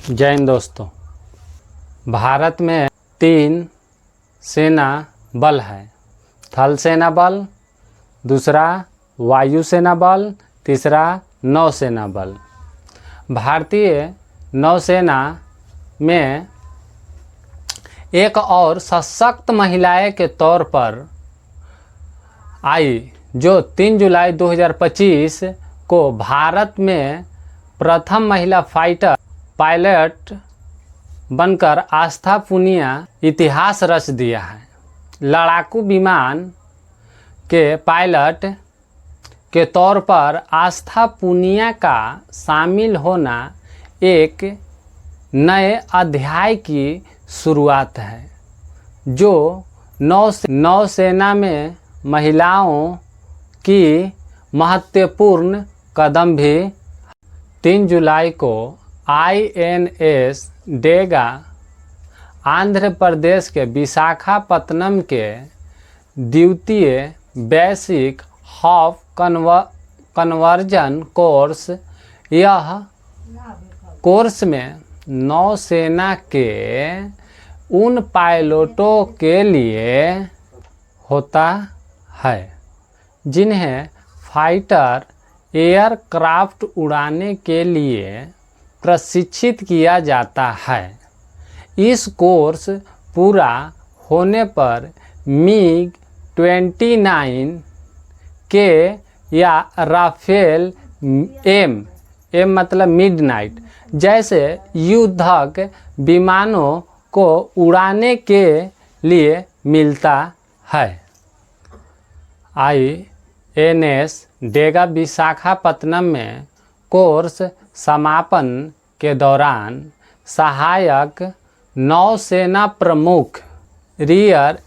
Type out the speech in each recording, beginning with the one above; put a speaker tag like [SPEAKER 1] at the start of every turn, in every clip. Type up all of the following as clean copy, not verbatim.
[SPEAKER 1] जय हिंद दोस्तों। भारत में 3 सेना बल है। थल सेना बल, दूसरा वायु सेना बल, तीसरा नौसेना बल। भारतीय नौसेना में एक और सशक्त महिलाएं के तौर पर आई जो 3 जुलाई 2025 को भारत में प्रथम महिला फाइटर पायलट बनकर आस्था पूनिया इतिहास रच दिया है। लड़ाकू विमान के पायलट के तौर पर आस्था पूनिया का शामिल होना एक नए अध्याय की शुरुआत है जो नौसेना में महिलाओं की महत्वपूर्ण कदम भी। 3 जुलाई को INS डेगा आंध्र प्रदेश के विशाखापत्तनम के द्वितीय बेसिक हॉफ कन्वर्जन कोर्स। यह कोर्स में नौसेना के उन पायलटों के लिए होता है जिन्हें फाइटर एयरक्राफ्ट उड़ाने के लिए प्रशिक्षित किया जाता है। इस कोर्स पूरा होने पर MiG-29 के या राफेल एम मतलब मिडनाइट जैसे युद्धक विमानों को उड़ाने के लिए मिलता है। INS डेगा विशाखापत्तनम में कोर्स समापन के दौरान सहायक नौसेना प्रमुख रियर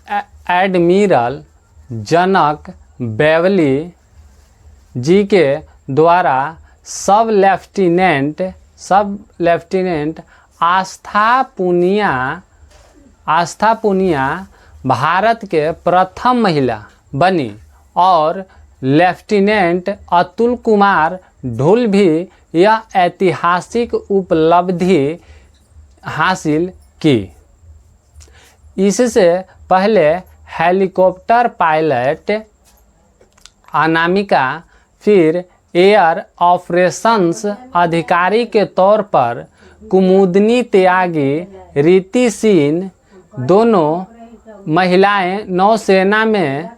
[SPEAKER 1] एडमिरल जनक बेवली जी के द्वारा सब लेफ्टिनेंट आस्था पूनिया भारत के प्रथम महिला बनी और लेफ्टिनेंट अतुल कुमार ढुल भी यह ऐतिहासिक उपलब्धि हासिल की। इससे पहले हेलीकॉप्टर पायलट अनामिका फिर एयर ऑपरेशंस अधिकारी के तौर पर कुमुदनी त्यागी रीति सिंह दोनों महिलाएं नौसेना में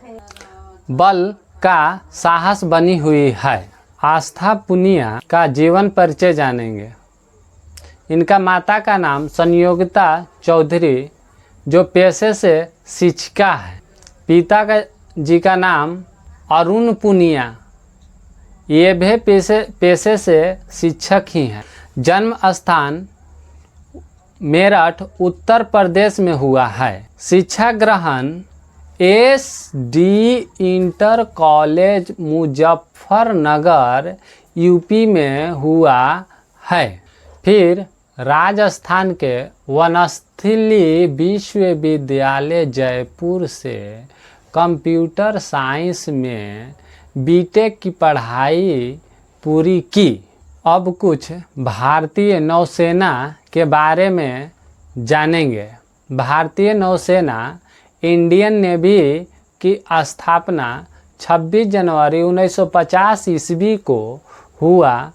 [SPEAKER 1] बल का साहस बनी हुई है। आस्था पूनिया का जीवन परिचय जानेंगे। इनका माता का नाम संयोगिता चौधरी जो पेशे से शिक्षिका है। पिता जी का नाम अरुण पूनिया, ये भी पेशे से शिक्षक ही हैं। जन्म स्थान मेरठ उत्तर प्रदेश में हुआ है। शिक्षा ग्रहण SD inter college Muzaffarnagar UP में हुआ है। फिर राजस्थान के वनस्थली विश्वविद्यालय जयपुर से कंप्यूटर साइंस में BTech की पढ़ाई पूरी की। अब कुछ भारतीय नौसेना के बारे में जानेंगे। भारतीय नौसेना इंडियन नेवी की स्थापना 26 जनवरी 1950 ईस्वी को हुआ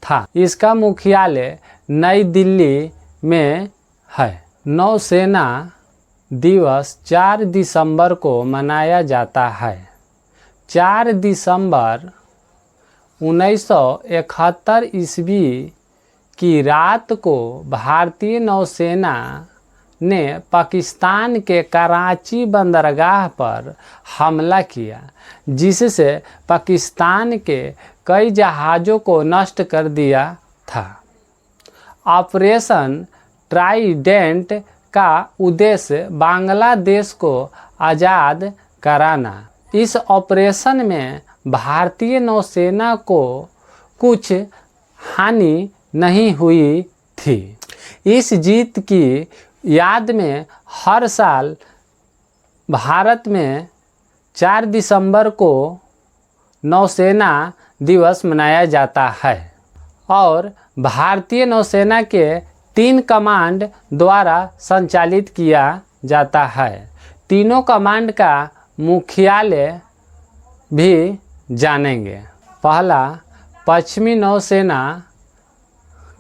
[SPEAKER 1] था। इसका मुख्यालय नई दिल्ली में है। नौसेना दिवस 4 दिसंबर को मनाया जाता है। 4 दिसंबर 1971 ईस्वी की रात को भारतीय नौसेना ने पाकिस्तान के कराची बंदरगाह पर हमला किया जिससे पाकिस्तान के कई जहाज़ों को नष्ट कर दिया था। ऑपरेशन ट्राइडेंट का उद्देश्य बांग्लादेश को आज़ाद कराना। इस ऑपरेशन में भारतीय नौसेना को कुछ हानि नहीं हुई थी। इस जीत की याद में हर साल भारत में 4 दिसंबर को नौसेना दिवस मनाया जाता है। और भारतीय नौसेना के 3 कमांड द्वारा संचालित किया जाता है। तीनों कमांड का मुख्यालय भी जानेंगे। पहला, पश्चिमी नौसेना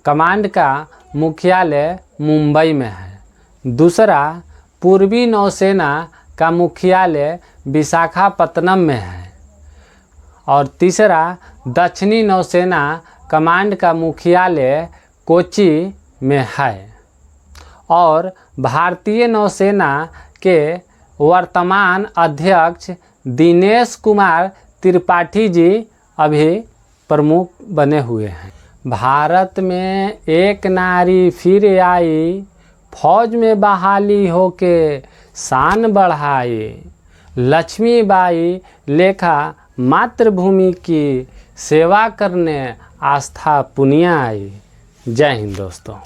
[SPEAKER 1] कमांड का मुख्यालय मुंबई में है। दूसरा, पूर्वी नौसेना का मुख्यालय विशाखापत्तनम में है। और तीसरा, दक्षिणी नौसेना कमांड का मुख्यालय कोच्चि में है। और भारतीय नौसेना के वर्तमान अध्यक्ष दिनेश कुमार त्रिपाठी जी अभी प्रमुख बने हुए हैं। भारत में एक नारी फिर आई, फौज में बहाली होके शान बढ़ाई। लक्ष्मीबाई लेखा मातृभूमि की सेवा करने आस्था पुनिया आई। जय हिंद दोस्तों।